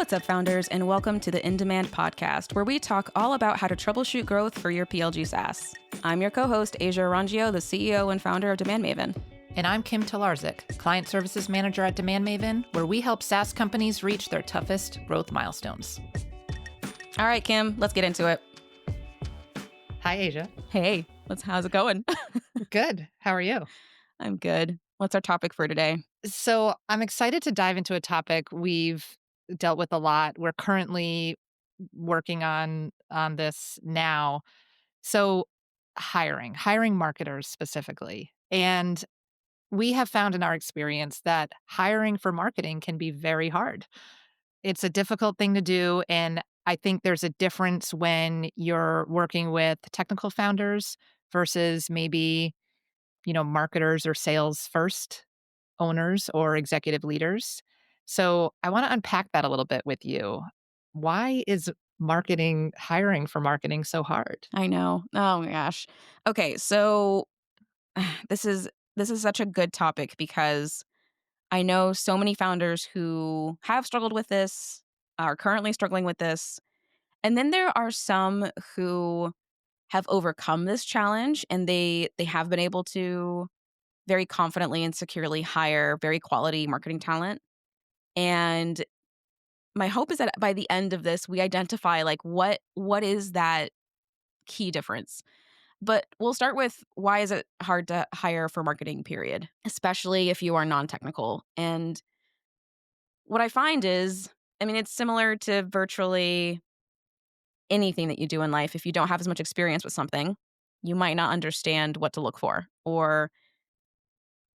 What's up, founders, and welcome to the In Demand podcast, where we talk all about how to troubleshoot growth for your PLG SaaS. I'm your co-host, Asia Arangio, the CEO and founder of Demand Maven. And I'm Kim Talarczyk, Client Services Manager at Demand Maven, where we help SaaS companies reach their toughest growth milestones. All right, Kim, let's get into it. Hi, Asia. Hey, how's it going? Good. How are you? I'm good. What's our topic for today? So I'm excited to dive into a topic we've dealt with a lot. We're currently working on this now. So hiring marketers specifically. And we have found in our experience that hiring for marketing can be very hard. It's a difficult thing to do. And I think there's a difference when you're working with technical founders versus maybe, marketers or sales first owners or executive leaders. So I want to unpack that a little bit with you. Why is hiring for marketing so hard? I know. Oh my gosh. Okay, so this is such a good topic because I know so many founders who have struggled with this, are currently struggling with this. And then there are some who have overcome this challenge and they have been able to very confidently and securely hire very quality marketing talent. And my hope is that by the end of this, we identify like what is that key difference. But we'll start with why is it hard to hire for marketing, period, especially if you are non-technical. And what I find is, it's similar to virtually anything that you do in life. If you don't have as much experience with something, you might not understand what to look for.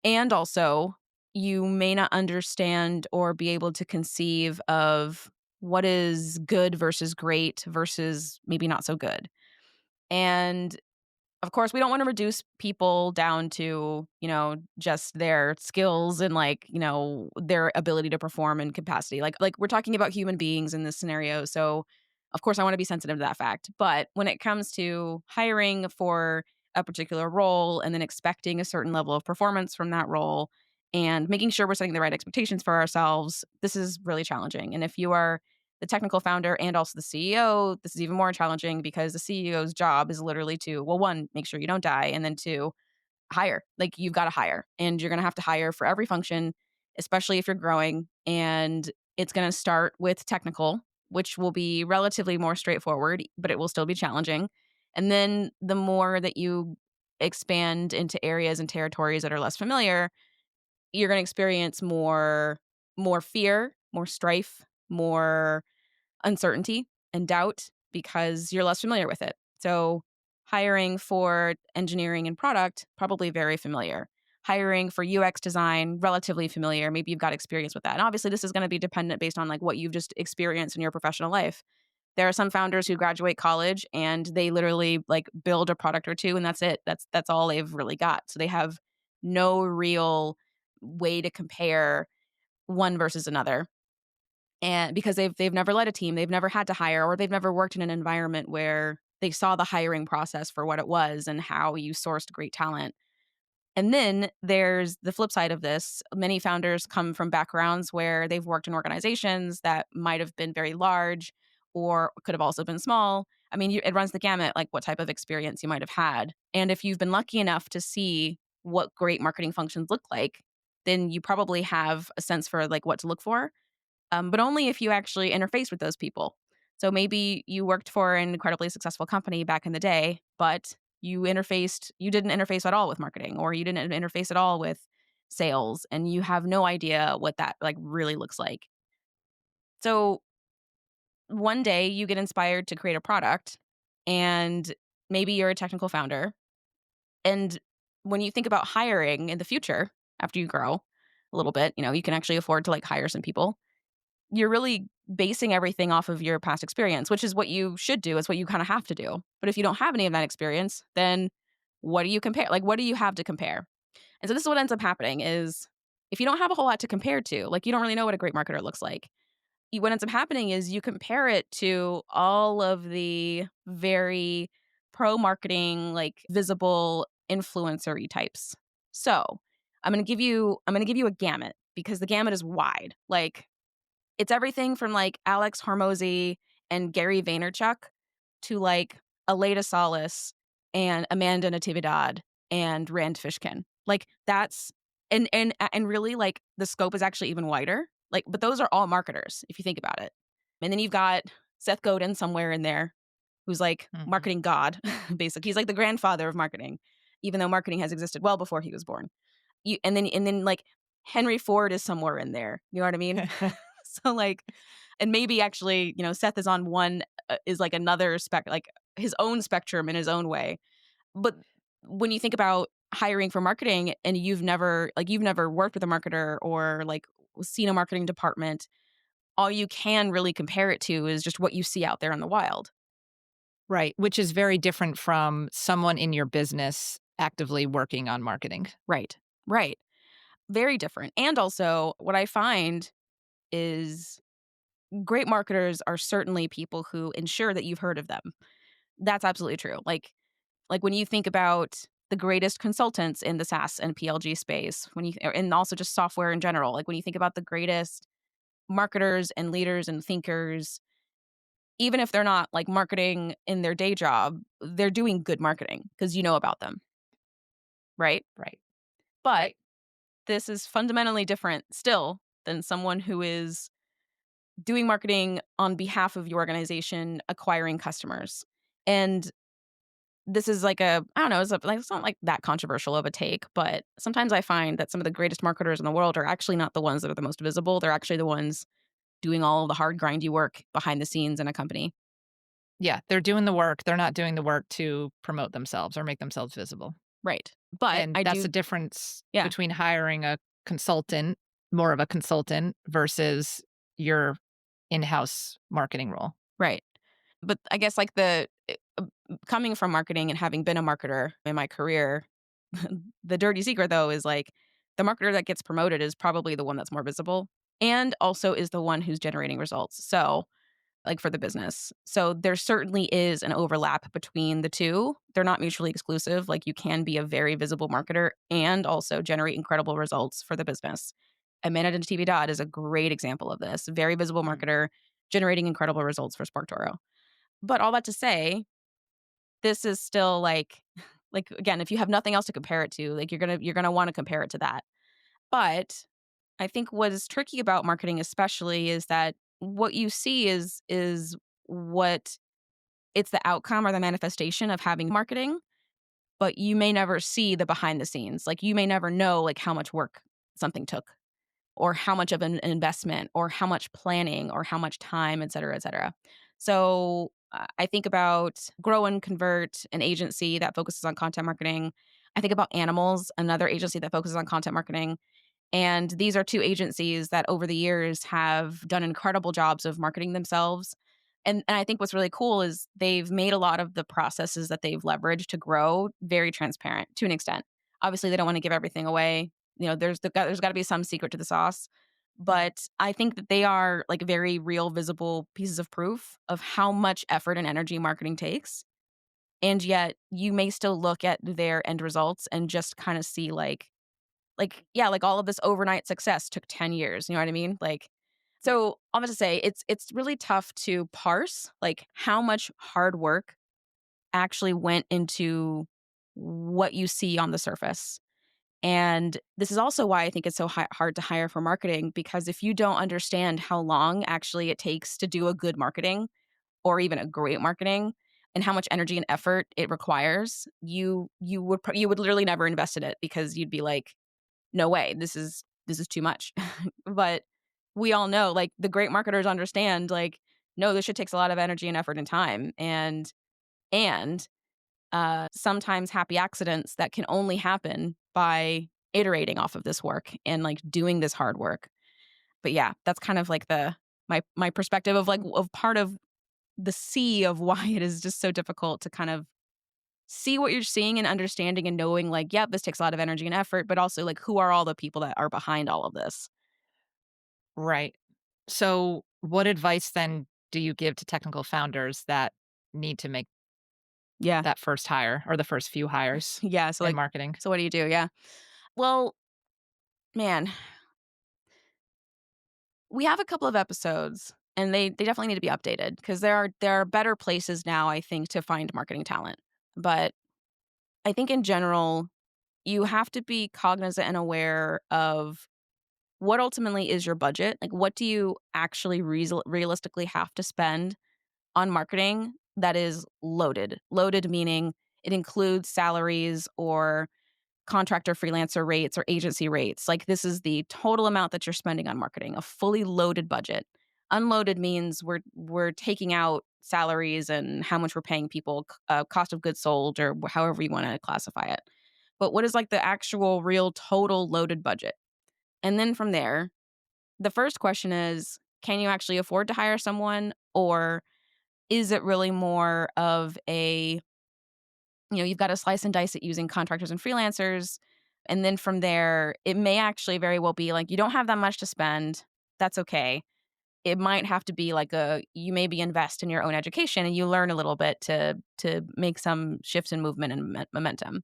And also, you may not understand or be able to conceive of what is good versus great versus maybe not so good. And of course, we don't want to reduce people down to, just their skills and their ability to perform in capacity. Like we're talking about human beings in this scenario. So of course I want to be sensitive to that fact. But when it comes to hiring for a particular role and then expecting a certain level of performance from that role and making sure we're setting the right expectations for ourselves, this is really challenging. And if you are the technical founder and also the CEO, this is even more challenging because the CEO's job is literally to, well, one, make sure you don't die, and then two, hire. Like you've got to hire, and you're going to have to hire for every function, especially if you're growing. And it's going to start with technical, which will be relatively more straightforward, but it will still be challenging. And then the more that you expand into areas and territories that are less familiar, you're going to experience more fear, more strife, more uncertainty and doubt because you're less familiar with it. So hiring for engineering and product, probably very familiar. Hiring for UX design, relatively familiar. Maybe you've got experience with that. And obviously this is going to be dependent based on like what you've just experienced in your professional life. There are some founders who graduate college and they literally like build a product or two and that's it. That's all they've really got. So they have no real way to compare one versus another. And because they've never led a team, they've never had to hire, or they've never worked in an environment where they saw the hiring process for what it was and how you sourced great talent. And then there's the flip side of this. Many founders come from backgrounds where they've worked in organizations that might have been very large or could have also been small. It runs the gamut, like what type of experience you might have had. And if you've been lucky enough to see what great marketing functions look like, then you probably have a sense for like what to look for. But only if you actually interface with those people. So maybe you worked for an incredibly successful company back in the day, but you didn't interface at all with marketing, or you didn't interface at all with sales, and you have no idea what that like really looks like. So one day you get inspired to create a product, and maybe you're a technical founder. And when you think about hiring in the future, after you grow a little bit, you can actually afford to like hire some people. You're really basing everything off of your past experience, which is what you should do. It's what you kind of have to do. But if you don't have any of that experience, then what do you compare? Like, what do you have to compare? And so this is what ends up happening is if you don't have a whole lot to compare to, like you don't really know what a great marketer looks like. What ends up happening is you compare it to all of the very pro-marketing, like visible influencer-y types. So I'm going to give you a gamut because the gamut is wide. Like, It's everything from, like, Alex Hormozy and Gary Vaynerchuk to, like, Aleda Solis and Amanda Natividad and Rand Fishkin. Like, that's and really, like, the scope is actually even wider. Like, but those are all marketers if you think about it. And then you've got Seth Godin somewhere in there who's, like, Mhm. marketing god, basically. He's like the grandfather of marketing, even though marketing has existed well before he was born. Like, Henry Ford is somewhere in there, you know what I mean? So, like, and maybe actually, Seth is on one, is like another like his own spectrum in his own way. But when you think about hiring for marketing and you've never worked with a marketer or, like, seen a marketing department, all you can really compare it to is just what you see out there in the wild. Right, which is very different from someone in your business actively working on marketing. Right. Right. Very different. And also, what I find is great marketers are certainly people who ensure that you've heard of them. That's absolutely true. Like when you think about the greatest consultants in the SaaS and PLG space, and also just software in general, like when you think about the greatest marketers and leaders and thinkers, even if they're not like marketing in their day job, they're doing good marketing because you know about them, right? Right, But right. this is fundamentally different still than someone who is doing marketing on behalf of your organization, acquiring customers. And this is like I don't know, it's not like that controversial of a take, but sometimes I find that some of the greatest marketers in the world are actually not the ones that are the most visible. They're actually the ones doing all the hard, grindy work behind the scenes in a company. Yeah, they're doing the work, they're not doing the work to promote themselves or make themselves visible. Right. But And I that's the do, difference yeah, between hiring a consultant, more of a consultant, versus your in-house marketing role. right. But I guess like coming from marketing and having been a marketer in my career, the dirty secret though is like the marketer that gets promoted is probably the one that's more visible and also is the one who's generating results. So, like for the business. So there certainly is an overlap between the two. They're not mutually exclusive. Like you can be a very visible marketer and also generate incredible results for the business. Amanda TV Dodd is a great example of this. Very visible Mm. marketer generating incredible results for SparkToro. But all that to say, this is still like again, if you have nothing else to compare it to, like you're gonna want to compare it to that. But I think what is tricky about marketing especially is that what you see is what it's the outcome or the manifestation of having marketing, but you may never see the behind the scenes. Like you may never know like how much work something took or how much of an investment or how much planning or how much time, et cetera, et cetera. So I think about Grow and Convert, an agency that focuses on content marketing. I think about Animals, another agency that focuses on content marketing. And these are two agencies that over the years have done incredible jobs of marketing themselves. And I think what's really cool is they've made a lot of the processes that they've leveraged to grow very transparent to an extent. Obviously, they don't want to give everything away. There's got to be some secret to the sauce. But I think that they are like very real, visible pieces of proof of how much effort and energy marketing takes. And yet you may still look at their end results and just kind of see yeah, like all of this overnight success took 10 years, you know what I mean? Like Right. so I'm gonna say it's really tough to parse like how much hard work actually went into what you see on the surface. And this is also why I think it's so hard to hire for marketing because if you don't understand how long actually it takes to do a good marketing or even a great marketing and how much energy and effort it requires, you would literally never invest in it because you'd be like no way, this is too much. But we all know, like, the great marketers understand, like, no, this shit takes a lot of energy and effort and time, and sometimes happy accidents that can only happen by iterating off of this work and, like, doing this hard work. But, yeah, that's kind of, like, my perspective of, like, of part of the sea of why it is just so difficult to kind of see what you're seeing and understanding and knowing like, yep, this takes a lot of energy and effort, but also like who are all the people that are behind all of this? Right. So, what advice then do you give to technical founders that need to make Yeah. that first hire or the first few hires Yeah. So in like marketing? so what do you do? Yeah. Well, man, We have a couple of episodes, and they definitely need to be updated because there are better places now, I think, to find marketing talent. But I think in general, you have to be cognizant and aware of what ultimately is your budget. Like, what do you actually realistically have to spend on marketing that is loaded? Loaded meaning it includes salaries or contractor freelancer rates or agency rates. Like, this is the total amount that you're spending on marketing, a fully loaded budget. Unloaded means we're taking out salaries and how much we're paying people, cost of goods sold, or however you want to classify it. But what is like the actual real total loaded budget? And then from there, the first question is, can you actually afford to hire someone, or is it really more of a, you've got to slice and dice it using contractors and freelancers. And then from there, it may actually very well be like you don't have that much to spend. That's okay. It might have to be like you maybe invest in your own education and you learn a little bit to make some shifts in movement and momentum.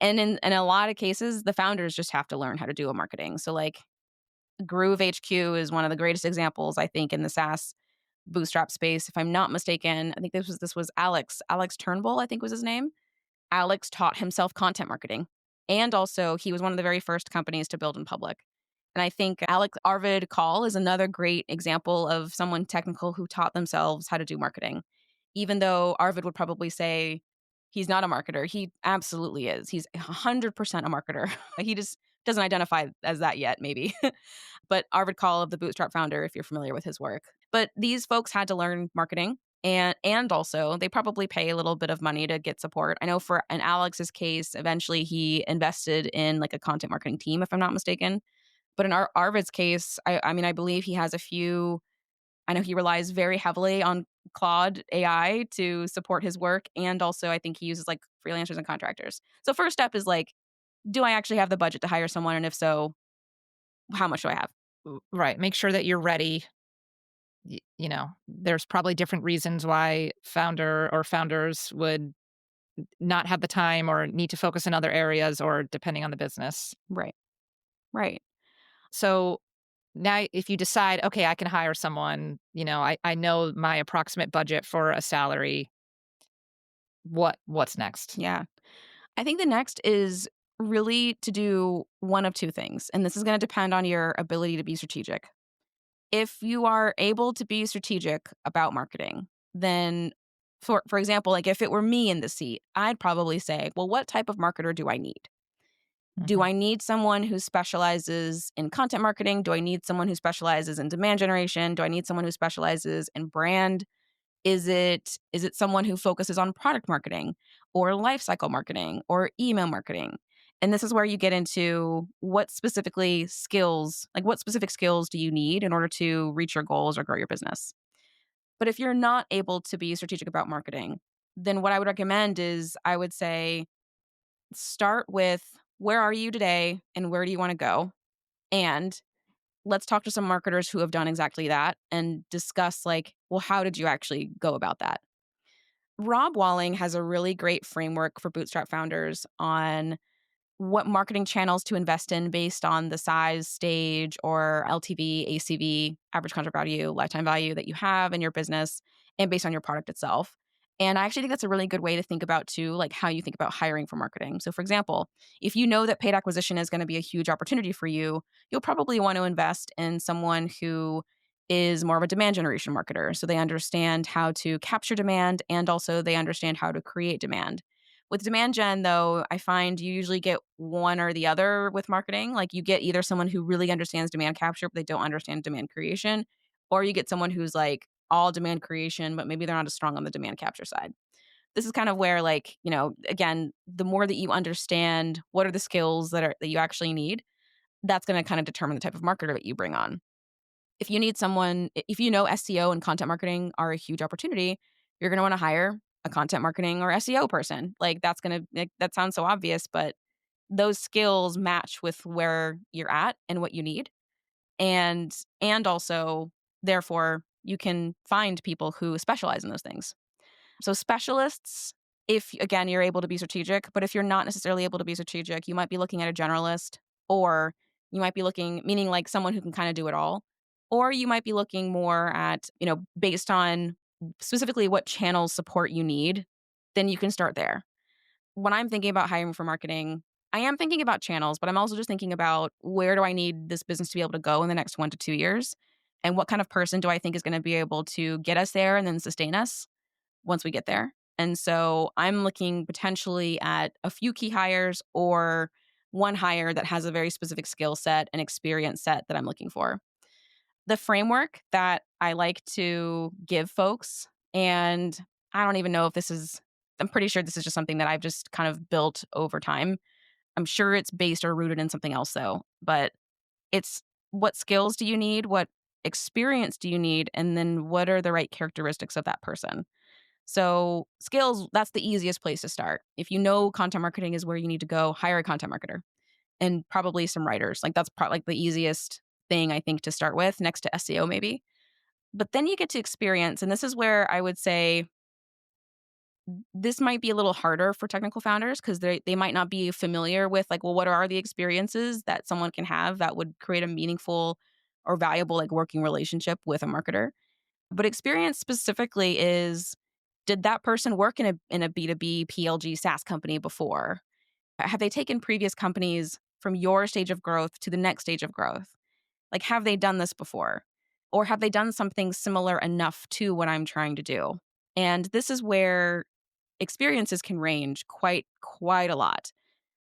And in a lot of cases, the founders just have to learn how to do a marketing. So like Groove HQ is one of the greatest examples, I think, in the SaaS bootstrap space. If I'm not mistaken, I think this was Alex Turnbull, I think was his name. Alex taught himself content marketing. And also, he was one of the very first companies to build in public. And I think Arvid Kahl is another great example of someone technical who taught themselves how to do marketing. Even though Arvid would probably say he's not a marketer, he absolutely is. He's 100% a marketer. He just doesn't identify as that yet, maybe. But Arvid Kahl of the Bootstrap founder, if you're familiar with his work. But these folks had to learn marketing and also they probably pay a little bit of money to get support. I know for in Alex's case, eventually he invested in like a content marketing team, if I'm not mistaken. But in Arvid's case, I mean, I believe he has a few. I know he relies very heavily on Claude AI to support his work, and also I think he uses like freelancers and contractors. So first step is like, do I actually have the budget to hire someone, and if so, how much do I have? Right, make sure that you're ready. There's probably different reasons why founders would not have the time or need to focus in other areas or depending on the business. Right, right. So now if you decide, okay, I can hire someone, I know my approximate budget for a salary, what's next? Yeah. I think the next is really to do one of two things, and this is going to depend on your ability to be strategic. If you are able to be strategic about marketing, then for example, like if it were me in the seat, I'd probably say, well, what type of marketer do I need? Do Mhm. I need someone who specializes in content marketing? Do I need someone who specializes in demand generation? Do I need someone who specializes in brand? Is it someone who focuses on product marketing or lifecycle marketing or email marketing? And this is where you get into what specific skills do you need in order to reach your goals or grow your business? But if you're not able to be strategic about marketing, then what I would recommend is I would say start with where are you today and where do you want to go? And let's talk to some marketers who have done exactly that and discuss like, well, how did you actually go about that? Rob Walling has a really great framework for bootstrap founders on what marketing channels to invest in based on the size, stage, or LTV, ACV, average contract value, lifetime value that you have in your business, and based on your product itself. And I actually think that's a really good way to think about too, like how you think about hiring for marketing. So, for example, if you know that paid acquisition is going to be a huge opportunity for you, you'll probably want to invest in someone who is more of a demand generation marketer. So they understand how to capture demand and also they understand how to create demand. With demand gen, though, I find you usually get one or the other with marketing. Like you get either someone who really understands demand capture, but they don't understand demand creation, or you get someone who's like all demand creation, but maybe they're not as strong on the demand capture side. This is kind of where, like, again, the more that you understand what are the skills that you actually need, that's going to kind of determine the type of marketer that you bring on. If you need someone, if you know SEO and content marketing are a huge opportunity, you're going to want to hire a content marketing or SEO person. Like that sounds so obvious, but those skills match with where you're at and what you need. And also therefore you can find people who specialize in those things. So specialists, if again you're able to be strategic, but if you're not necessarily able to be strategic, you might be looking at a generalist or you might be looking meaning like someone who can kind of do it all Or you might be looking more at, based on specifically what channels support you need, then you can start there. When I'm thinking about hiring for marketing, I am thinking about channels, but I'm also just thinking about where do I need this business to be able to go in the next 1 to 2 years? And what kind of person do I think is gonna be able to get us there and then sustain us once we get there? And so I'm looking potentially at a few key hires or one hire that has a very specific skill set and experience set that I'm looking for. The framework that I like to give folks, and I don't even know if this is I'm pretty sure this is just something that I've just kind of built over time. I'm sure it's based or rooted in something else though, but it's what skills do you need? What experience do you need? And then what are the right characteristics of that person? So, skills, that's the easiest place to start. If you know content marketing is where you need to go, hire a content marketer and probably some writers. Like that's like the easiest thing I think to start with next to SEO maybe. But then you get to experience, and this is where I would say this might be a little harder for technical founders because they might not be familiar with like, well, what are the experiences that someone can have that would create a meaningful or valuable like working relationship with a marketer. But experience specifically is, did that person work in a B2B PLG SaaS company before? Have they taken previous companies from your stage of growth to the next stage of growth? Like, have they done this before? Or have they done something similar enough to what I'm trying to do? And this is where experiences can range quite a lot.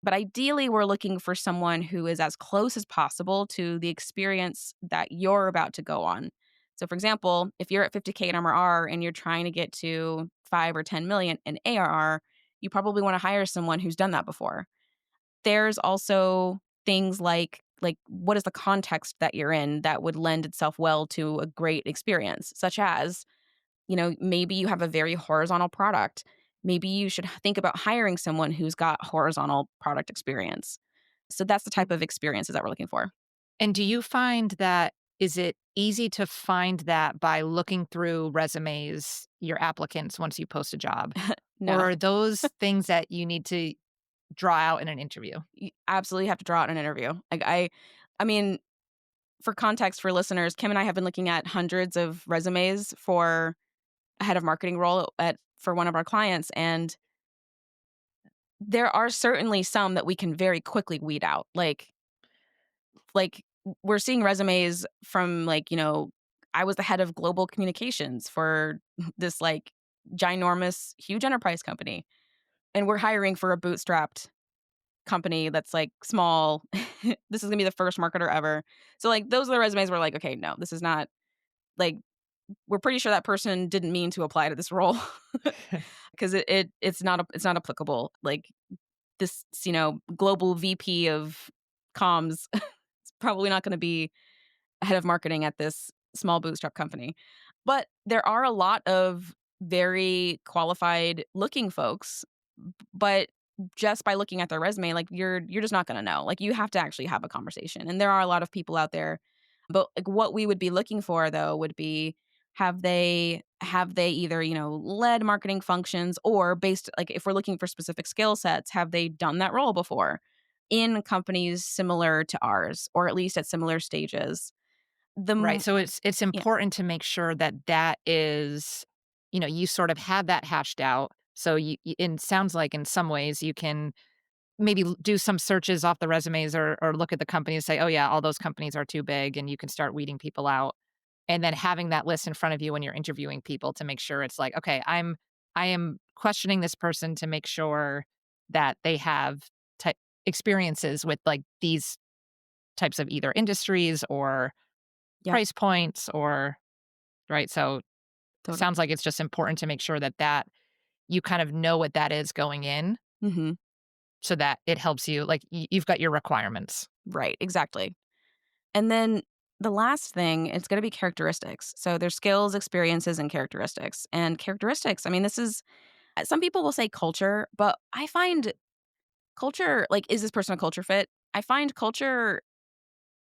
But ideally, we're looking for someone who is as close as possible to the experience that you're about to go on. So, for example, if you're at 50K in MRR and you're trying to get to 5 or 10 million in ARR, you probably want to hire someone who's done that before. There's also things like what is the context that you're in that would lend itself well to a great experience, such as, maybe you have a very horizontal product. Maybe you should think about hiring someone who's got horizontal product experience. So that's the type of experiences that we're looking for. And do you find that is it easy to find that by looking through resumes, your applicants once you post a job? Or No, are those things that you need to draw out in an interview? you absolutely have to draw out an interview. I mean, for context for listeners, Kim and I have been looking at hundreds of resumes for a head of marketing role at for one of our clients, and there are certainly some that we can very quickly weed out. Like we're seeing resumes from I was the head of global communications for this like ginormous huge enterprise company, and we're hiring for a bootstrapped company that's like small. This is going to be the first marketer ever. So like those are the resumes we're like, okay, no, this is not like we're pretty sure that person didn't mean to apply to this role because it's not applicable. Like this, global VP of comms is probably not going to be head of marketing at this small bootstrap company. But there are a lot of very qualified looking folks, but just by looking at their resume, like you're just not going to know. Like you have to actually have a conversation. And there are a lot of people out there. But like what we would be looking for though would be, have they either, led marketing functions, or based like if we're looking for specific skill sets, have they done that role before in companies similar to ours or at least at similar stages? The Right, m so it's Yeah. important to make sure that that is you sort of have that hashed out. So you it sounds like in some ways you can maybe do some searches off the resumes or look at the companies and say, "Oh, yeah, all those companies are too big," and you can start weeding people out. And then having that list in front of you when you're interviewing people to make sure it's like, "Okay, I am questioning this person to make sure that they have ty experiences with, like, these types of either industries or Yep. price points or" right? So, Totally. sounds like it's just important to make sure that you kind of know what that is going in Mhm. so that it helps you, like, you've got your requirements. Right, exactly. And then the last thing, it's gonna be characteristics. So there's skills, experiences, and characteristics. And characteristics, I mean, this is some people will say culture, but I find culture like, is this person a culture fit? I find culture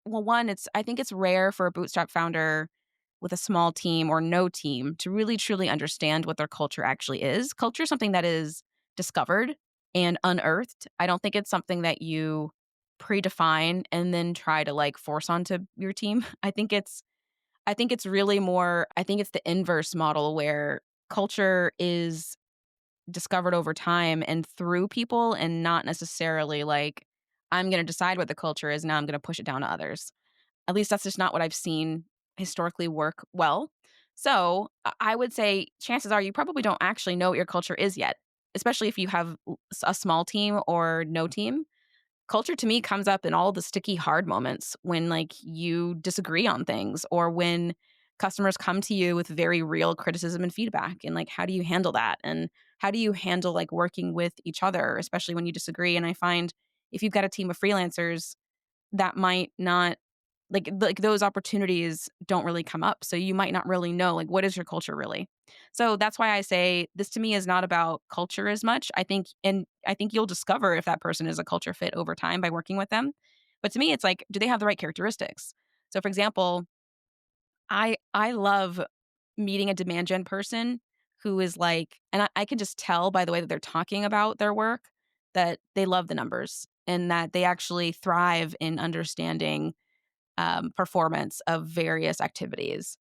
well, one, I think it's rare for a bootstrap founder with a small team or no team to really truly understand what their culture actually is. Culture is something that is discovered and unearthed. I don't think it's something that you predefine and then try to like force onto your team. I think it's I think it's really more I think it's the inverse model where culture is discovered over time and through people and not necessarily like, "I'm gonna decide what the culture is, now I'm gonna push it down to others." At least that's just not what I've seen historically work well. So, I would say chances are you probably don't actually know what your culture is yet, especially if you have a small team or no team. Culture to me comes up in all the sticky hard moments when, like, you disagree on things or when customers come to you with very real criticism and feedback, and, like, how do you handle that? And how do you handle, like, working with each other, especially when you disagree? And I find if you've got a team of freelancers that might not like, those opportunities don't really come up, so you might not really know, like, what is your culture really? So, that's why I say this to me is not about culture as much, I think you'll discover if that person is a culture fit over time by working with them, but to me, it's like, do they have the right characteristics? So, for example, I love meeting a demand gen person who is like and I can just tell by the way that they're talking about their work that they love the numbers and that they actually thrive in understanding performance of various activities.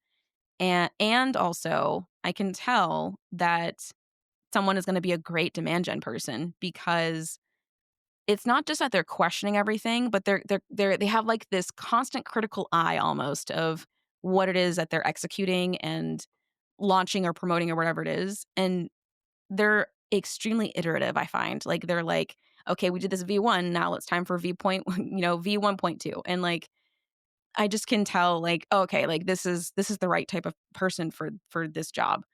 And also, I can tell that someone is going to be a great demand gen person because it's not just that they're questioning everything, but they have like this constant critical eye almost of what it is that they're executing and launching or promoting or whatever it is. And they're extremely iterative, I find. Like they're like, okay, we did this V1, now it's time for V point, V1.2. And like I just can tell like, oh, okay, like this is the right type of person for this job.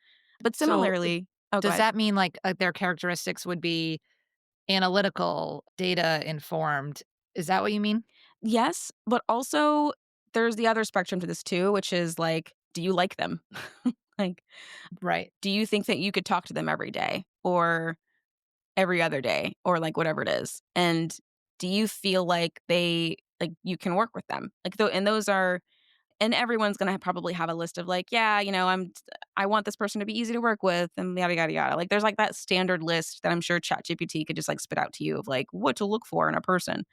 But So, similarly oh, go does ahead. that mean, like, their characteristics would be analytical, data informed? Is that what you mean? Yes, but also there's the other spectrum to this too, which is like, do you like them? Like, Right. do you think that you could talk to them every day or every other day or like whatever it is? And do you feel like you can work with them? Like and those are and everyone's gonna probably have a list of like, yeah, I want this person to be easy to work with and yada yada yada. Like there's like that standard list that I'm sure ChatGPT could just like spit out to you of like what to look for in a person.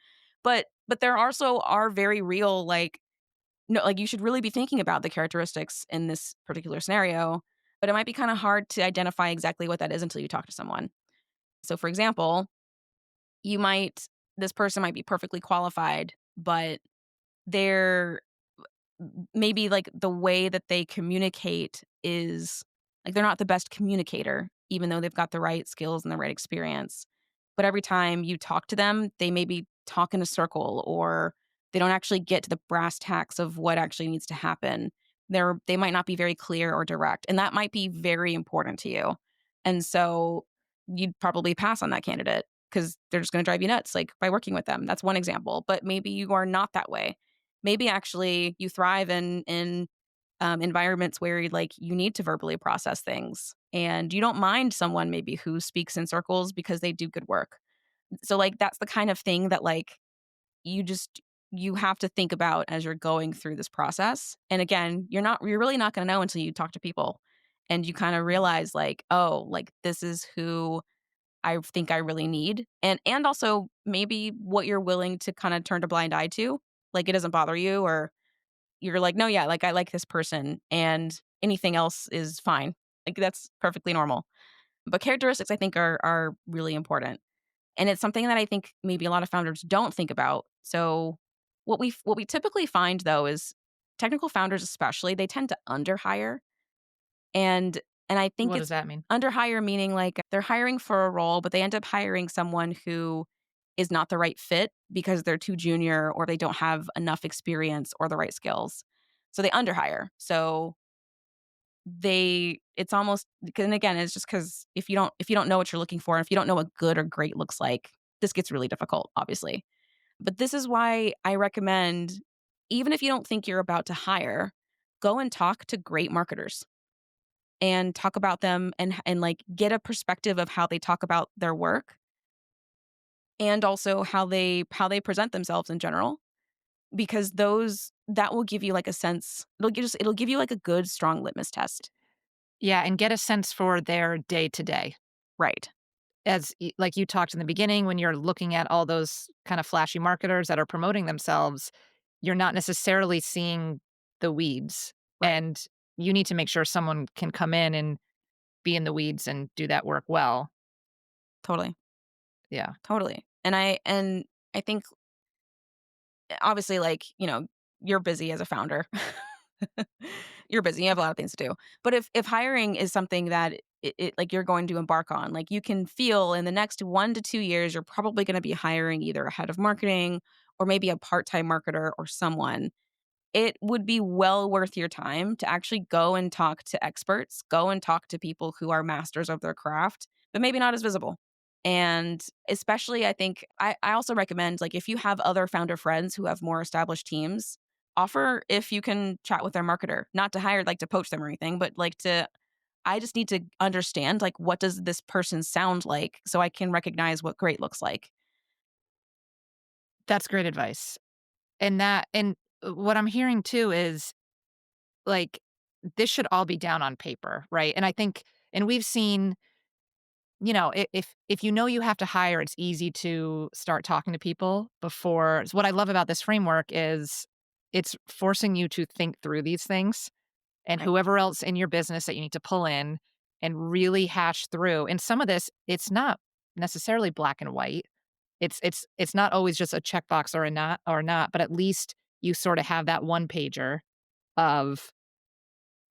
But there also are very real like no, like you should really be thinking about the characteristics in this particular scenario, but it might be kind of hard to identify exactly what that is until you talk to someone. So for example, you might this person might be perfectly qualified, but they're maybe, like, the way that they communicate is like, they're not the best communicator, even though they've got the right skills and the right experience. But every time you talk to them, they maybe talk in a circle or they don't actually get to the brass tacks of what actually needs to happen. They might not be very clear or direct, and that might be very important to you. And so you'd probably pass on that candidate because 'cause they're just gonna drive you nuts, like, by working with them. That's one example, but maybe you are not that way. Maybe actually you thrive in environments where like you need to verbally process things and you don't mind someone maybe who speaks in circles because they do good work. So like that's the kind of thing that like you have to think about as you're going through this process. And again, you're really not going to know until you talk to people and you kind of realize like, oh, like this is who I think I really need. And also maybe what you're willing to kind of turn a blind eye to. Like it doesn't bother you or you're like, "No, yeah, like, I like this person, and anything else is fine." Like, that's perfectly normal. But characteristics, I think, are really important, and it's something that I think maybe a lot of founders don't think about. So, what we typically find, though, is technical founders especially, they tend to underhire, and and I think What does it's that mean? underhire meaning, like, they're hiring for a role, but they end up hiring someone who is not the right fit because they're too junior or they don't have enough experience or the right skills. So they underhire. So it's almost and again, it's just because if you don't know what you're looking for, and if you don't know what good or great looks like, this gets really difficult, obviously. But this is why I recommend, even if you don't think you're about to hire, go and talk to great marketers and talk about them and like get a perspective of how they talk about their work and also how they present themselves in general because those that will give you like a sense it'll give you like a good strong litmus test. Yeah, and get a sense for their day to day. Right. Like you talked in the beginning, when you're looking at all those kind of flashy marketers that are promoting themselves, you're not necessarily seeing the weeds. Right. And you need to make sure someone can come in and be in the weeds and do that work well. Totally. Yeah. Totally. And I think obviously, like, you're busy as a founder. You're busy. You have a lot of things to do. But if hiring is something that like you're going to embark on, like you can feel in the next 1 to 2 years, you're probably going to be hiring either a head of marketing or maybe a part-time marketer or someone. It would be well worth your time to actually go and talk to experts, go and talk to people who are masters of their craft, but maybe not as visible. And especially, I think I also recommend, like, if you have other founder friends who have more established teams, offer if you can chat with their marketer, not to hire, like to poach them or anything, but like I just need to understand, like, what does this person sound like so I can recognize what great looks like. That's great advice. And what I'm hearing too is, like, this should all be down on paper, right? And I think and we've seen, if you know you have to hire, it's easy to start talking to people before. So what I love about this framework is it's forcing you to think through these things, and Right. whoever else in your business that you need to pull in and really hash through. And some of this, it's not necessarily black and white. It's not always just a checkbox or not, but at least you sort of have that one pager of,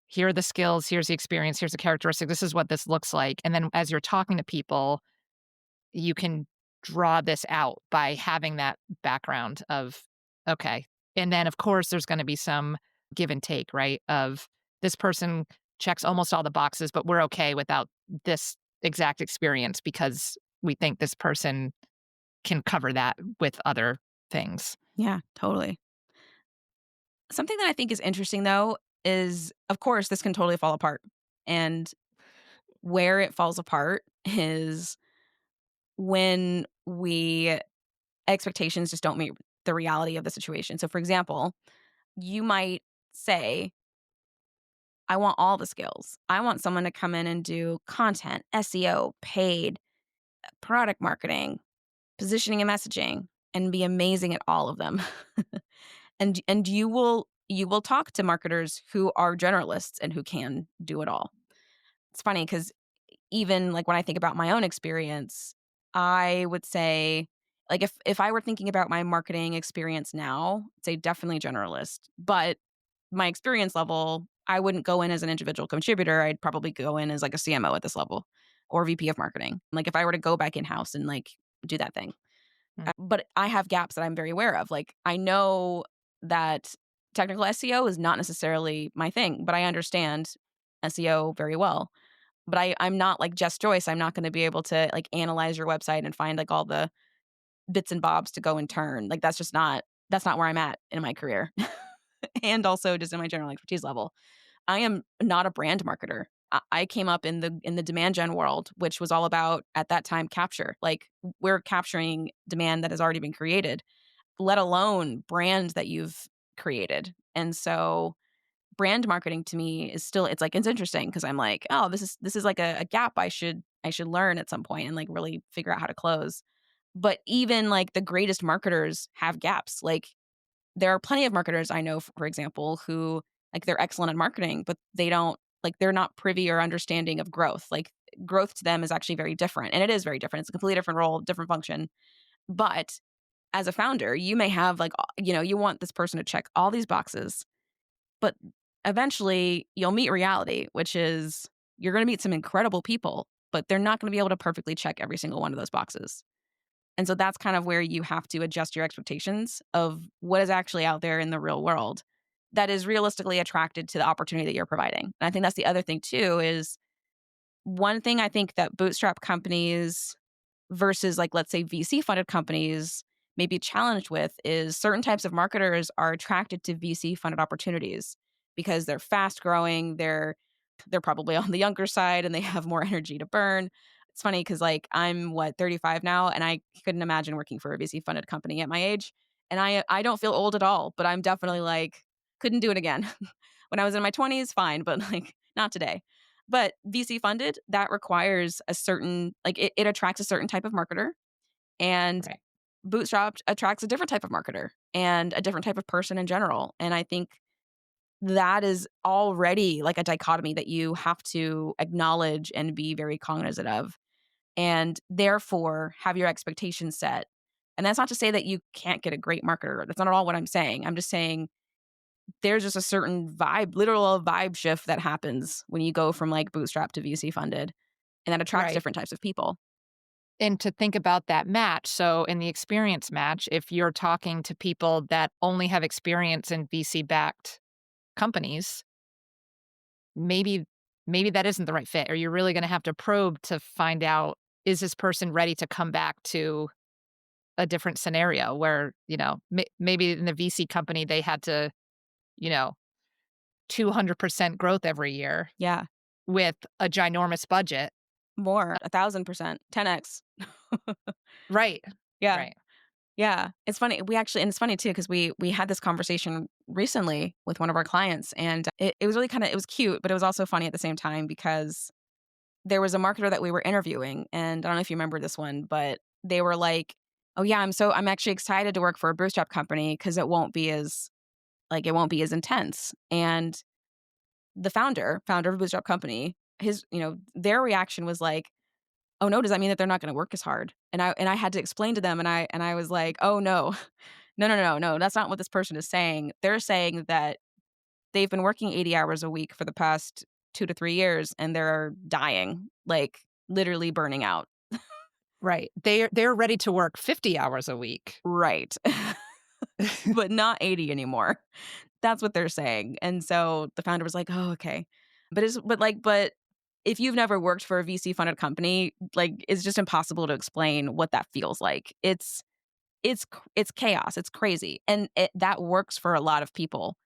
here are the skills, here's the experience, here's the characteristic, this is what this looks like. And then as you're talking to people, you can draw this out by having that background of, okay. And then, of course, there's going to be some give and take, right? Of, this person checks almost all the boxes, but we're okay without this exact experience because we think this person can cover that with other things. Yeah, totally. Something that I think is interesting though is, of course, this can totally fall apart. And where it falls apart is when we expectations just don't meet the reality of the situation. So for example, you might say, I want all the skills. I want someone to come in and do content, SEO, paid, product marketing, positioning and messaging, and be amazing at all of them. And you will talk to marketers who are generalists and who can do it all. It's funny because even like when I think about my own experience, I would say, like, if I were thinking about my marketing experience now, I'd say definitely generalist. But my experience level, I wouldn't go in as an individual contributor. I'd probably go in as like a CMO at this level or VP of marketing. Like if I were to go back in house and like do that thing. Mm. But I have gaps that I'm very aware of. Like I know that technical SEO is not necessarily my thing, but I understand SEO very well. But I'm not like Jess Joyce. I'm not going to be able to like analyze your website and find like all the bits and bobs to go and turn. Like that's not where I'm at in my career. And also just in my general expertise level. I am not a brand marketer. I came up in the demand gen world, which was all about at that time capture. Like we're capturing demand that has already been created, let alone brand that you've created. And so brand marketing to me is still it's interesting because I'm like, oh, this is like a gap I should learn at some point and like really figure out how to close. But even like the greatest marketers have gaps. Like there are plenty of marketers I know, for example, who like they're excellent at marketing, but they don't like they're not privy or understanding of growth. Like growth to them is actually very different. And it is very different. It's a completely different role, different function. But as a founder, you may have like, you want this person to check all these boxes, but eventually you'll meet reality, which is you're going to meet some incredible people, but they're not going to be able to perfectly check every single one of those boxes. And so that's kind of where you have to adjust your expectations of what is actually out there in the real world that is realistically attracted to the opportunity that you're providing. And I think that's the other thing too is one thing I think that bootstrap companies versus like let's say VC funded companies may be challenged with is certain types of marketers are attracted to VC funded opportunities because they're fast growing, they're probably on the younger side and they have more energy to burn. It's funny because like I'm 35 now and I couldn't imagine working for a VC funded company at my age. And I don't feel old at all, but I'm definitely like couldn't do it again. When I was in my 20s, fine, but like not today. But VC funded, that requires a certain like it attracts a certain type of marketer and Right. bootstrapped attracts a different type of marketer and a different type of person in general. And I think that is already like a dichotomy that you have to acknowledge and be very cognizant of, and therefore have your expectations set. And that's not to say that you can't get a great marketer. That's not at all what I'm saying. I'm just saying there's just a certain vibe, literal vibe shift that happens when you go from like bootstrap to VC funded, and that attracts Right. different types of people. And to think about that match, so in the experience match, if you're talking to people that only have experience in VC-backed companies, maybe maybe that isn't the right fit, or you're really gonna have to probe to find out, is this person ready to come back to a different scenario where, maybe in the VC company, they had to, you know, 200% growth every year Yeah, with a ginormous budget. more, 1,000%, 10x. Right. Yeah. Right. Yeah, it's funny. We actually, and it's funny too because we had this conversation recently with one of our clients, and it was really kind of, it was cute, but it was also funny at the same time because there was a marketer that we were interviewing, and I don't know if you remember this one, but they were like, "Oh yeah, I'm actually excited to work for a bootstrap company because it won't be as intense." And the founder of a bootstrap company, their reaction was like, "Oh no, does that mean that they're not going to work as hard?" And I had to explain to them, and I was like, "Oh no, no, that's not what this person is saying. They're saying that they've been working 80 hours a week for the past 2 to 3 years, and they're dying, like literally burning out." Right. They're ready to work 50 hours a week. Right. But not 80 anymore. That's what they're saying. And so the founder was like, "Oh, okay." But if you've never worked for a VC funded company, like it's just impossible to explain what that feels like. It's chaos. It's crazy. And that works for a lot of people,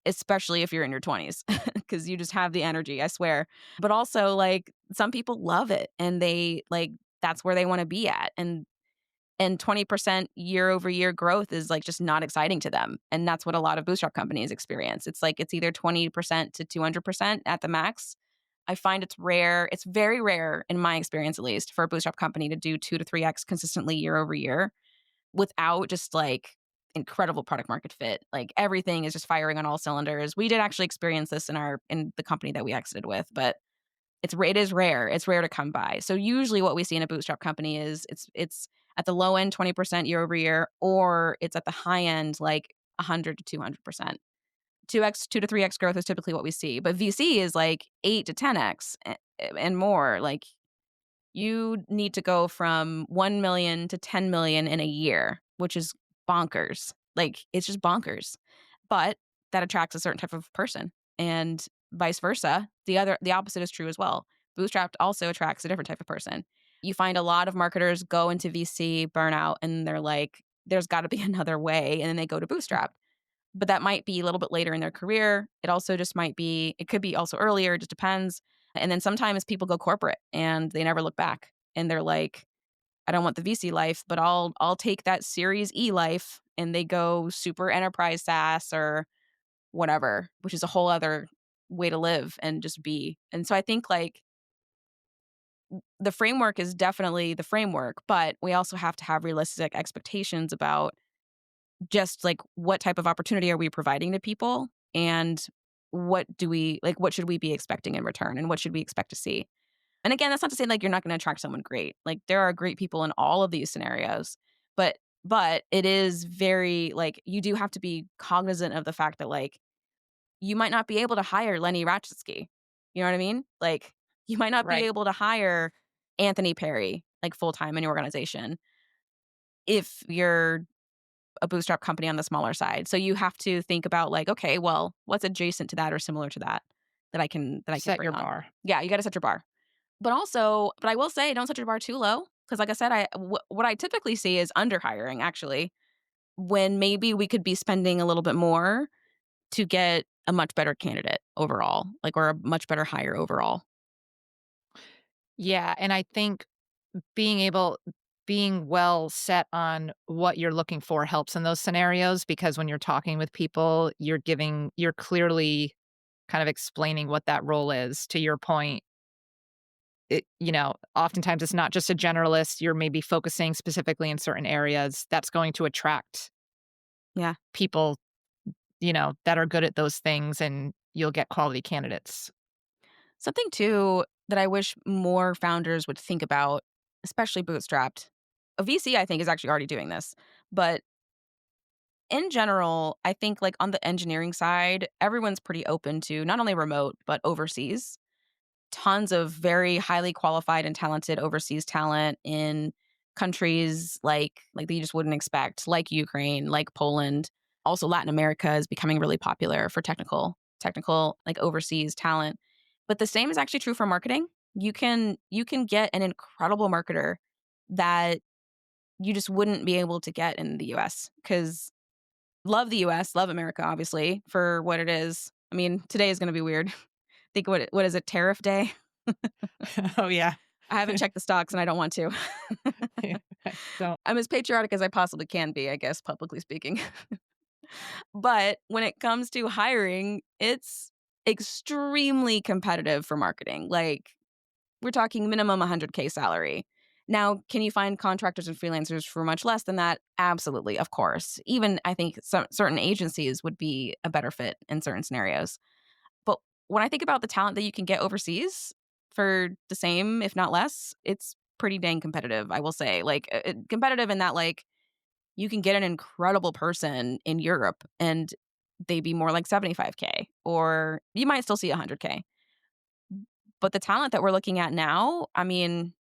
especially if you're in your 20s because you just have the energy, I swear. But also like some people love it and they like that's where they want to be at. And 20% year over year growth is like just not exciting to them. And that's what a lot of bootstrap companies experience. It's like it's either 20% to 200% at the max. I find it's rare. It's very rare in my experience, at least, for a bootstrap company to do 2 to 3x consistently year over year without just like incredible product market fit. Like everything is just firing on all cylinders. We did actually experience this in the company that we exited with, but it is rare. It's rare to come by. So usually what we see in a bootstrap company is it's at the low end 20% year over year, or it's at the high end like 100 to 200%. 2x, 2 to 3x growth is typically what we see. But VC is like 8 to 10x and more. Like you need to go from 1 million to 10 million in a year, which is bonkers. Like it's just bonkers. But that attracts a certain type of person and vice versa. The opposite is true as well. Bootstrapped also attracts a different type of person. You find a lot of marketers go into VC burnout and they're like there's got to be another way, and then they go to bootstrap. But that might be a little bit later in their career. It also just might be, it could be also earlier, it just depends. And then sometimes people go corporate and they never look back. And they're like, I don't want the VC life, but I'll take that Series E life, and they go super enterprise SaaS or whatever, which is a whole other way to live and just be. And so I think like the framework is definitely the framework, but we also have to have realistic expectations about just like what type of opportunity are we providing to people, and what should we be expecting in return, and what should we expect to see. And again, that's not to say like you're not going to attract someone great. Like there are great people in all of these scenarios, but it is very like you do have to be cognizant of the fact that like you might not be able to hire Lenny Ratchetsky. You know what I mean? Like you might not be Right. able to hire Anthony Perry like full time in your organization if you're a bootstrap company on the smaller side. So you have to think about like, okay, well, what's adjacent to that or similar to that that I can Set bring your on. bar. Yeah, you got to set your bar. But I will say, don't set your bar too low because, like I said, what I typically see is under hiring actually, when maybe we could be spending a little bit more to get a much better candidate overall, like or a much better hire overall. Yeah, and I think being well set on what you're looking for helps in those scenarios, because when you're talking with people, you're clearly kind of explaining what that role is. To your point, oftentimes it's not just a generalist, you're maybe focusing specifically in certain areas that's going to attract Yeah, people that are good at those things, and you'll get quality candidates. Something too that I wish more founders would think about, especially bootstrapped. A VC, I think, is actually already doing this. But in general, I think like on the engineering side, everyone's pretty open to not only remote, but overseas. Tons of very highly qualified and talented overseas talent in countries like that you just wouldn't expect, like Ukraine, like Poland. Also Latin America is becoming really popular for technical like overseas talent. But the same is actually true for marketing. You can get an incredible marketer that you just wouldn't be able to get in the US cuz love the US, love America obviously for what it is. I mean, today is going to be weird. Think what is it, tariff day? Oh, yeah. I haven't checked the stocks and I don't want to. I don't. I'm as patriotic as I possibly can be, I guess, publicly speaking. But when it comes to hiring, it's extremely competitive for marketing. Like, we're talking minimum 100K salary. Now, can you find contractors and freelancers for much less than that? Absolutely, of course. Even I think certain agencies would be a better fit in certain scenarios. But when I think about the talent that you can get overseas for the same, if not less, it's pretty dang competitive, I will say. Like, competitive in that, like, you can get an incredible person in Europe and they be more like 75K, or you might still see 100K. But the talent that we're looking at now, I mean,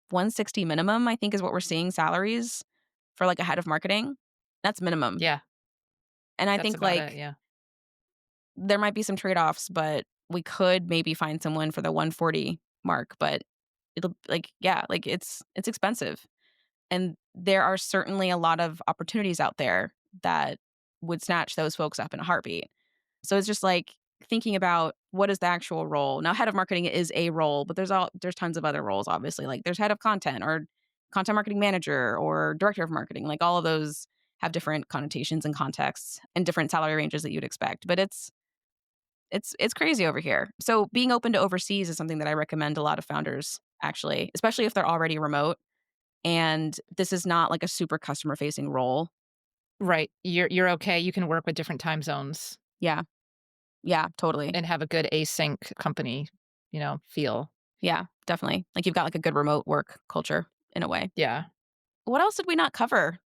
160 minimum, I think is what we're seeing salaries for like a head of marketing. That's minimum. Yeah, And I that's think about it, like yeah. there might be some trade-offs, but we could maybe find someone for the 140 mark, but it'll like yeah, like it's expensive. And there are certainly a lot of opportunities out there that would snatch those folks up in a heartbeat. So it's just like thinking about what is the actual role. Now head of marketing is a role, but there's tons of other roles obviously. Like there's head of content or content marketing manager or director of marketing. Like all of those have different connotations and contexts and different salary ranges that you'd expect. But it's crazy over here. So being open to overseas is something that I recommend a lot of founders actually, especially if they're already remote and this is not like a super customer facing role. Right, you're okay, you can work with different time zones Yeah. Yeah, totally. and have a good async company, feel. Yeah, definitely. Like you've got like a good remote work culture in a way. Yeah. What else did we not cover?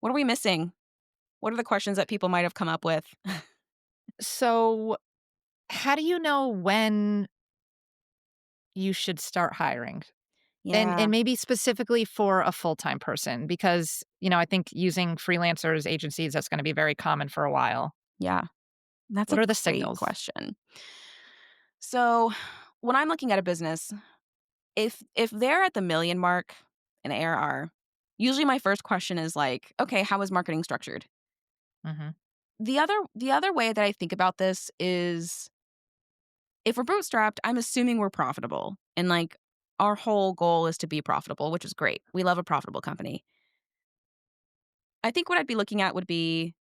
What are we missing? What are the questions that people might have come up with? So, how do you know when you should start hiring? And Yeah. maybe specifically for a full-time person because, I think using freelancers, agencies, that's gonna be very common for a while. Yeah. That's What a are the great signals? question. So, when I'm looking at a business, if they're at the million mark in ARR, usually my first question is like, okay, how is marketing structured? Mhm. The other way that I think about this is if we're bootstrapped, I'm assuming we're profitable. And like our whole goal is to be profitable, which is great. We love a profitable company. I think what I'd be looking at would be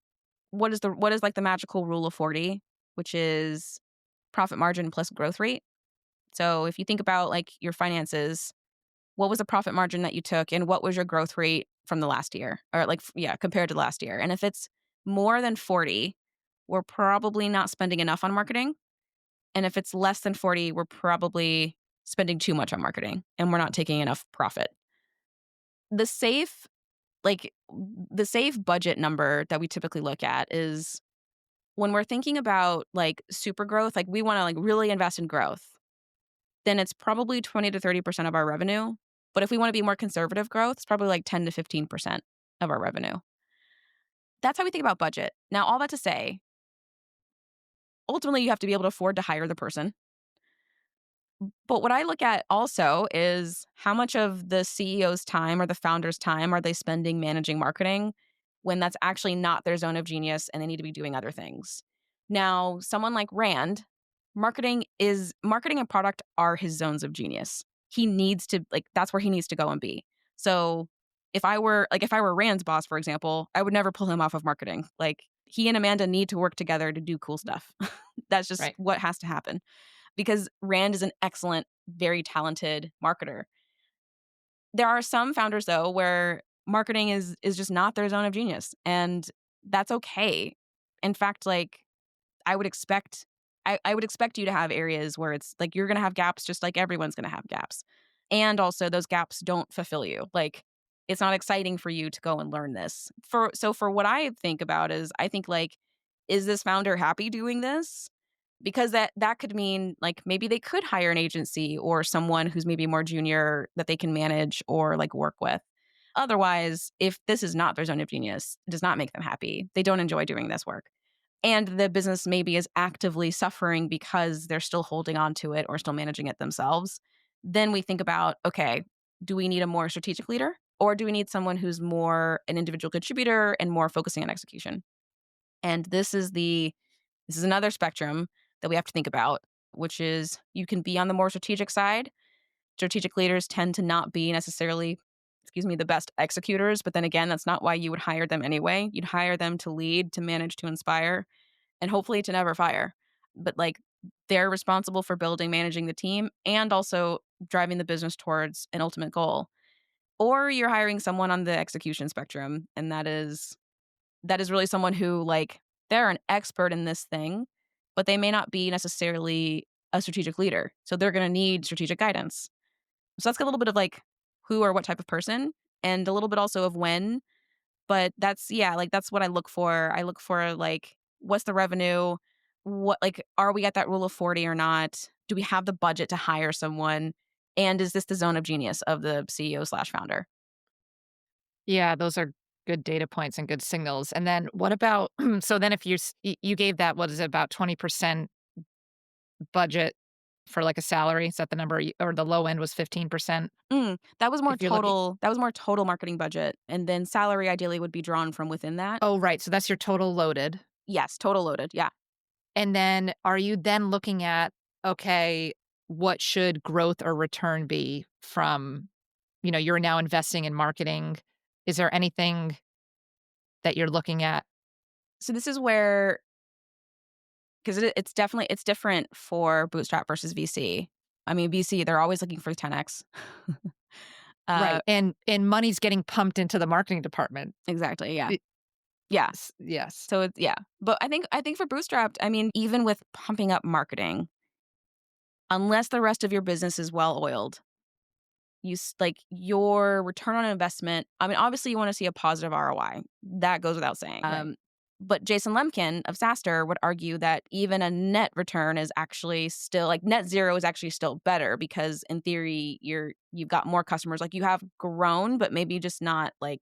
what is like the magical rule of 40, which is profit margin plus growth rate. So if you think about like your finances, what was the profit margin that you took and what was your growth rate from the last year or like yeah, compared to last year. And if it's more than 40, we're probably not spending enough on marketing. And if it's less than 40, we're probably spending too much on marketing and we're not taking enough profit. The safe like the safe budget number that we typically look at is when we're thinking about like super growth, like we want to like really invest in growth, then it's probably 20 to 30% of our revenue. But if we want to be more conservative growth, it's probably like 10 to 15% of our revenue. That's how we think about budget. Now, all that to say, ultimately you have to be able to afford to hire the person. But what I look at also is how much of the CEO's time or the founder's time are they spending managing marketing when that's actually not their zone of genius and they need to be doing other things. Now, someone like Rand, marketing and product are his zones of genius. He needs to like that's where he needs to go and be. So, if I were Rand's boss, for example, I would never pull him off of marketing. Like he and Amanda need to work together to do cool stuff. That's just Right. what has to happen because Rand is an excellent, very talented marketer. There are some founders though where marketing is just not their zone of genius and that's okay. In fact, like, I would expect I would expect you to have areas where it's like you're gonna have gaps just like everyone's gonna have gaps. And also those gaps don't fulfill you. Like, it's not exciting for you to go and learn this. For what I think about is I think like, is this founder happy doing this? Because that could mean like maybe they could hire an agency or someone who's maybe more junior that they can manage or like work with. Otherwise, if this is not their zone of genius, it does not make them happy. They don't enjoy doing this work and the business maybe is actively suffering because they're still holding on to it or still managing it themselves, then we think about, okay, do we need a more strategic leader or do we need someone who's more an individual contributor and more focusing on execution? And this is another spectrum that we have to think about, which is you can be on the more strategic side. Strategic leaders tend to not be necessarily, excuse me, the best executors, but then again, that's not why you would hire them anyway. You'd hire them to lead, to manage, to inspire, and hopefully to never fire. But like they're responsible for building, managing the team, and also driving the business towards an ultimate goal. Or you're hiring someone on the execution spectrum, and that is really someone who like they're an expert in this thing, but they may not be necessarily a strategic leader. So they're going to need strategic guidance. So that's a little bit of like who or what type of person, and a little bit also of when. But that's yeah, like, that's what I look for. I look for, like, what's the revenue? What like, are we at that Rule of 40 or not? Do we have the budget to hire someone? And is this the zone of genius of the CEO/founder? Yeah, those are good data points and good signals. And then what about so then if you gave that, what is it, about 20% budget for, like, a salary? Is that the number or the low end was 15%? That If you're looking was more total marketing budget, and then salary ideally would be drawn from within that. Oh, right, so that's your total loaded. Yes, total loaded, yeah. And then are you then looking at, okay, what should growth or return be from you're now investing in marketing. Is there anything that you're looking at? So this is where 'cause it's definitely it's different for bootstrap versus VC. I mean, VC, they're always looking for 10x. Uh, Right, and money's getting pumped into the marketing department. exactly, yeah. Y Yeah. yes. So it's yeah. But I think for bootstrapped, I mean, even with pumping up marketing, unless the rest of your business is well oiled, like your return on investment, I mean, obviously you want to see a positive ROI. That goes without saying. Right, But Jason Lemkin of SaaStr would argue that even a net return is actually still like net zero is actually still better because in theory you've got more customers. Like you have grown, but maybe just not like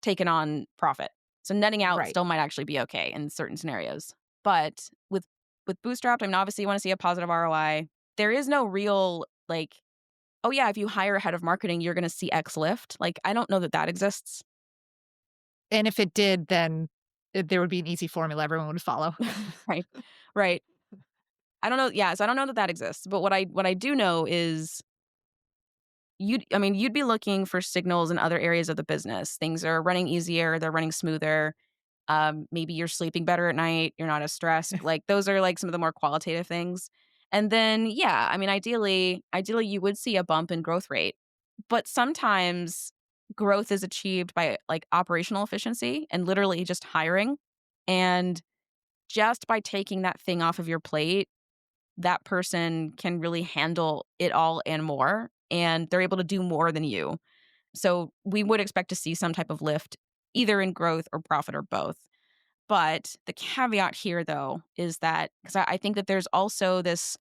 taken on profit. So netting out right. still might actually be okay in certain scenarios. But with Bootstrapped, I mean, obviously you want to see a positive ROI. There is no real like, oh yeah, if you hire a head of marketing, you're going to see X lift. Like I don't know that that exists. And if it did, then there would be an easy formula everyone would follow. Right. Right. I don't know. Yeah, so I don't know that that exists. But what I do know is you'd be looking for signals in other areas of the business. Things are running easier, they're running smoother. Maybe you're sleeping better at night, you're not as stressed. Like those are like some of the more qualitative things. And then yeah, I mean ideally you would see a bump in growth rate. But sometimes growth is achieved by like operational efficiency and literally just hiring. And just by taking that thing off of your plate, that person can really handle it all and more, and they're able to do more than you. So we would expect to see some type of lift either in growth or profit or both. But the caveat here, though, is that because I think that there's also this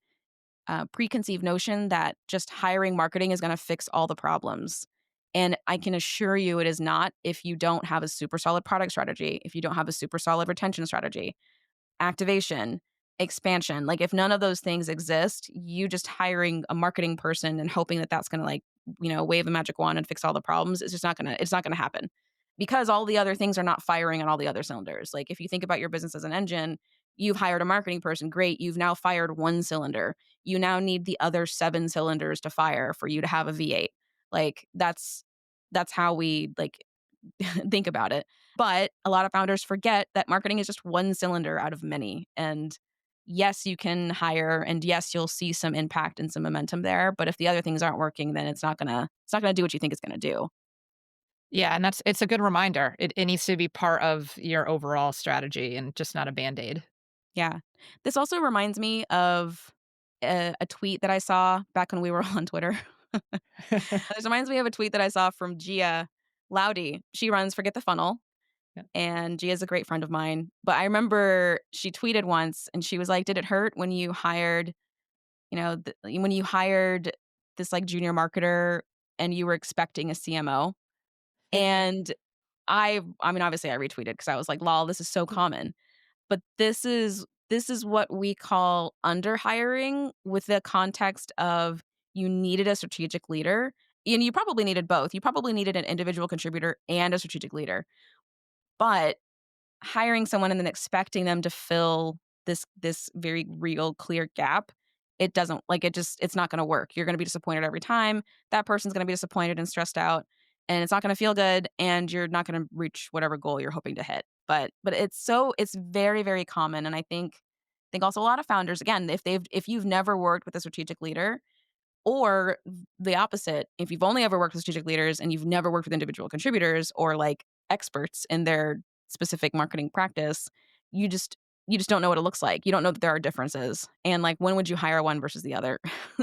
preconceived notion that just hiring marketing is going to fix all the problems. And I can assure you it is not if you don't have a super solid product strategy, if you don't have a super solid retention strategy, activation, expansion. Like if none of those things exist, you just hiring a marketing person and hoping that that's going to like, wave a magic wand and fix all the problems, it's not going to happen. Because all the other things are not firing on all the other cylinders. Like if you think about your business as an engine, you've hired a marketing person, great, you've now fired one cylinder. You now need the other 7 cylinders to fire for you to have a V8. Like that's how we like think about it. But a lot of founders forget that marketing is just one cylinder out of many. And yes, you can hire and yes, you'll see some impact and some momentum there. But if the other things aren't working, then it's not gonna do what you think it's gonna do. Yeah, and it's a good reminder. It needs to be part of your overall strategy and just not a Band-Aid. Yeah. This also reminds me of a tweet that I saw back when we were on Twitter. This reminds me of a tweet that I saw from Gia Laudy. She runs Forget the Funnel, Yeah. and Gia's a great friend of mine. But I remember she tweeted once and she was like, "Did it hurt when you hired, when you hired this like junior marketer and you were expecting a CMO?" And I mean, obviously I retweeted because I was like, "Lol, this is so common." But this is what we call underhiring with the context of you needed a strategic leader, and you probably needed both. You probably needed an individual contributor and a strategic leader. But hiring someone and then expecting them to fill this very real clear gap, it doesn't like it just it's not going to work. You're going to be disappointed every time. That person's going to be disappointed and stressed out, and it's not going to feel good, and you're not going to reach whatever goal you're hoping to hit. But it's very very common, and I think also a lot of founders, again, if you've never worked with a strategic leader, or the opposite, if you've only ever worked with strategic leaders and you've never worked with individual contributors or like experts in their specific marketing practice, you just you just don't know what it looks like. You don't know that there are differences. And like when would you hire one versus the other?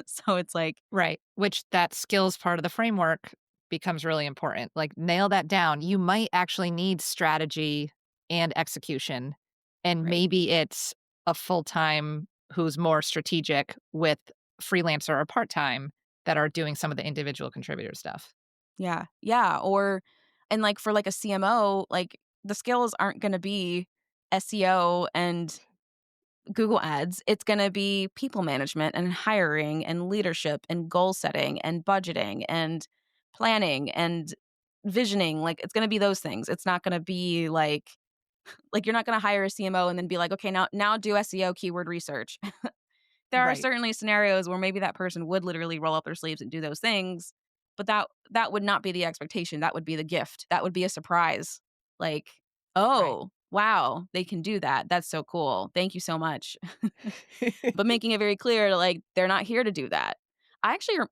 So it's like, Right, which that skills part of the framework becomes really important. Like, nail that down. You might actually need strategy and execution, and right. maybe it's a full-time who's more strategic with freelancer or part-time that are doing some of the individual contributor stuff. Yeah. Yeah. Or and like for like a CMO, like the skills aren't gonna be SEO and Google Ads, it's gonna be people management and hiring and leadership and goal setting and budgeting and planning and visioning, like, it's gonna be those things. It's not gonna be like, you're not gonna hire a CMO and then be like, "Okay, now do SEO keyword research." There are Right, certainly scenarios where maybe that person would literally roll up their sleeves and do those things, but that would not be the expectation, that would be the gift, that would be a surprise. Like, right. "Oh, wow, they can do that. That's so cool. Thank you so much." But making it very clear, like, they're not here to do that.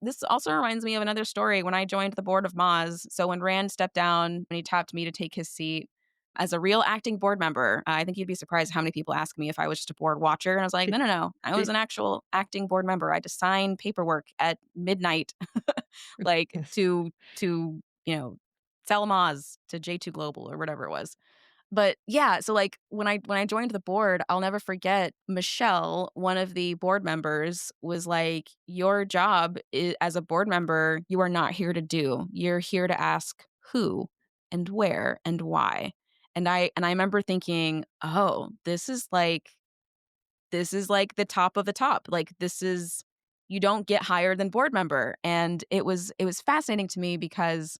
This also reminds me of another story when I joined the board of Moz. So when Rand stepped down and he tapped me to take his seat as a real acting board member, I think you'd be surprised how many people ask me if I was just a board watcher, and I was like, "No, no, no. I was an actual acting board member. I had to sign paperwork at midnight, like, to sell Moz to J2 Global," or whatever it was. But yeah, so, like, when I joined the board, I'll never forget Michelle, one of the board members, was like, "Your job as a board member, you are not here to do. You're here to ask who and where and why." And I remember thinking, "Oh, this is like the top of the top. Like, this is you don't get higher than board member." And it was fascinating to me because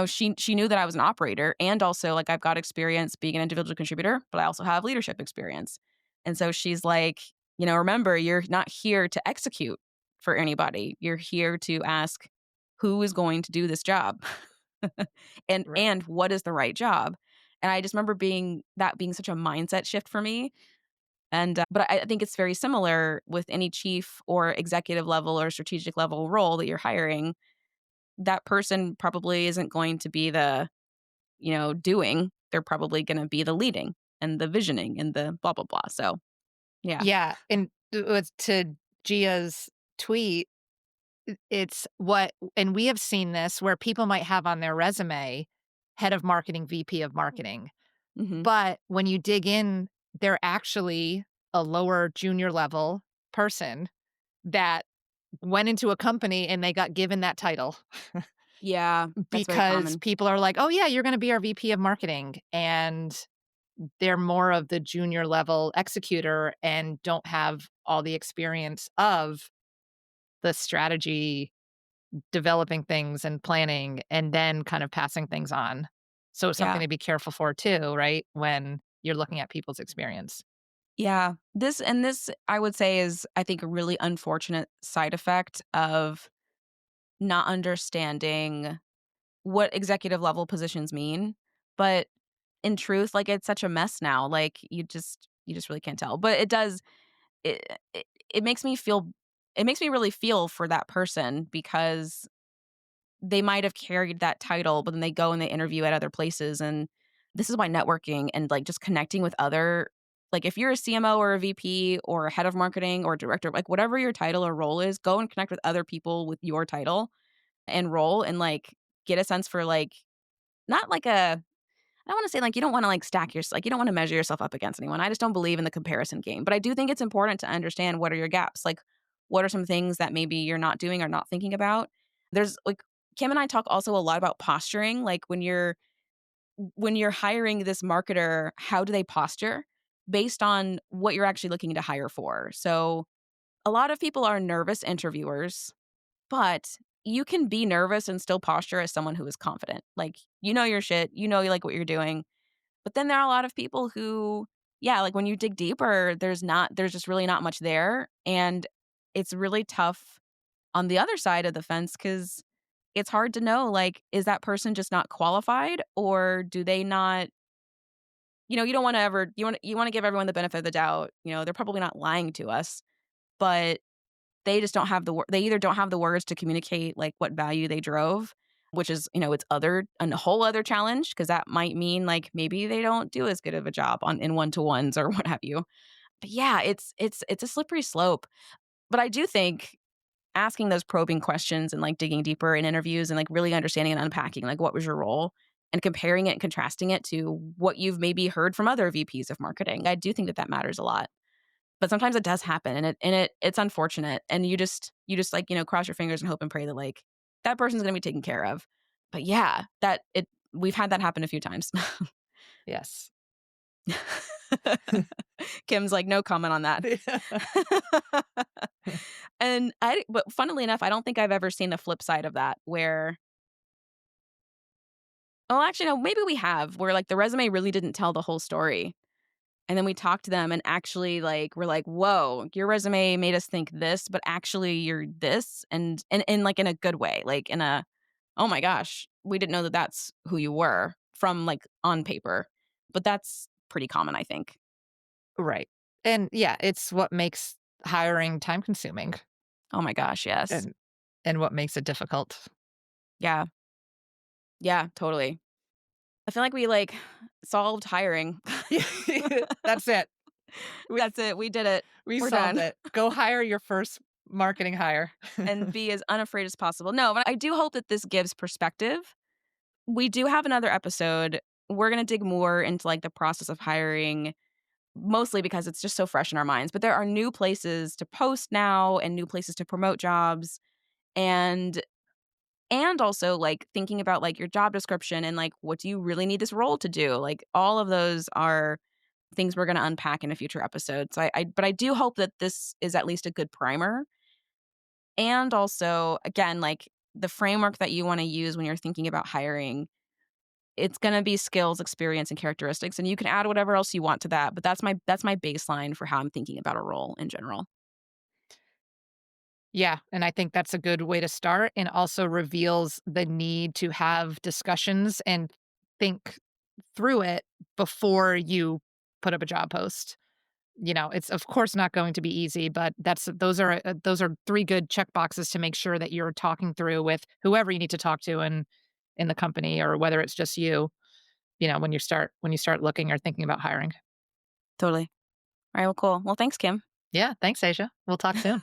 she knew that I was an operator, and also, like, I've got experience being an individual contributor, but I also have leadership experience. And so she's like, "Remember, you're not here to execute for anybody. You're here to ask who is going to do this job and Right. and what is the right job." And I just remember being such a mindset shift for me. But I think it's very similar with any chief or executive level or strategic level role that you're hiring. That person probably isn't going to be the doing. They're probably gonna be the leading and the visioning and the blah, blah, blah. So, yeah. Yeah, and with to Gia's tweet, it's what and we have seen this where people might have on their resume, head of marketing, VP of marketing. Mhm. But when you dig in, they're actually a lower junior level person that went into a company and they got given that title Yeah, that's very because common. people are like, "Oh, yeah, you're gonna be our VP of marketing." And they're more of the junior level executor and don't have all the experience of the strategy, developing things and planning, and then kind of passing things on. So it's something Yeah. to be careful for too, right? When you're looking at people's experience. Yeah. This I would say is, I think, a really unfortunate side effect of not understanding what executive level positions mean. But in truth, like, it's such a mess now. Like, you just really can't tell. But it it makes me really feel for that person because they might have carried that title, but then they go and they interview at other places, and this is why networking and, like, just connecting with other like, if you're a CMO or a VP or a head of marketing or director, like, whatever your title or role is, go and connect with other people with your title and role and, like, get a sense for, like not like a I don't wanna say, like, you don't wanna, like, stack your like, you don't wanna measure yourself up against anyone. I just don't believe in the comparison game, but I do think it's important to understand what are your gaps, like, what are some things that maybe you're not doing or not thinking about. There's like, Kim and I talk also a lot about posturing, like, when you're hiring this marketer, how do they posture based on what you're actually looking to hire for? So, a lot of people are nervous interviewers, but you can be nervous and still posture as someone who is confident. Like, you know your shit, you know you like what you're doing, but then there are a lot of people who, yeah, like when you dig deeper, there's just really not much there. And it's really tough on the other side of the fence because it's hard to know, like, is that person just not qualified or do they not, you don't want to ever, you want to give everyone the benefit of the doubt. They're probably not lying to us, but they just don't have they either don't have the words to communicate, like, what value they drove, which is, it's a whole other challenge because that might mean, like, maybe they don't do as good of a job in one-to-ones or what have you. But yeah, it's a slippery slope. But I do think asking those probing questions and, like, digging deeper in interviews and, like, really understanding and unpacking, like, what was your role and comparing it and contrasting it to what you've maybe heard from other VPs of marketing. I do think that that matters a lot. But sometimes it does happen and it's unfortunate, and you just, like, cross your fingers and hope and pray that, like, that person's gonna be taken care of. But yeah, that it we've had that happen a few times. Yes. Kim's like, "No comment on that." But funnily enough, I don't think I've ever seen the flip side of that where actually, no, maybe we have, where, like, the resume really didn't tell the whole story. And then we talked to them and actually, like, we're like, "Whoa, your resume made us think this, but actually you're this," and like, in a good way, like, in a, "Oh my gosh, we didn't know that that's who you were," from, like, on paper. But that's pretty common, I think. Right. And yeah, it's what makes hiring time consuming Oh my gosh, yes. and what makes it difficult. Yeah. Yeah, totally. I feel like we, like, solved hiring. That's it. We That's it, we did it. we We're solved done. it. Go hire your first marketing hire. And be as unafraid as possible. No, but I do hope that this gives perspective. We do have another episode. We're gonna dig more into, like, the process of hiring, mostly because it's just so fresh in our minds, but there are new places to post now and new places to promote jobs, and also, like, thinking about, like, your job description and, like, what do you really need this role to do? Like, all of those are things we're gonna unpack in a future episode. So but I do hope that this is at least a good primer. And also, again, like, the framework that you wanna use when you're thinking about hiring, it's gonna be skills, experience, and characteristics, and you can add whatever else you want to that, but that's my baseline for how I'm thinking about a role in general. Yeah, and I think that's a good way to start and also reveals the need to have discussions and think through it before you put up a job post. It's of course not going to be easy, but those are 3 good check boxes to make sure that you're talking through with whoever you need to talk to in the company or whether it's just you, when you start looking or thinking about hiring. Totally. Alright, well, cool. Well, thanks, Kim. Yeah, thanks, Asia. We'll talk soon.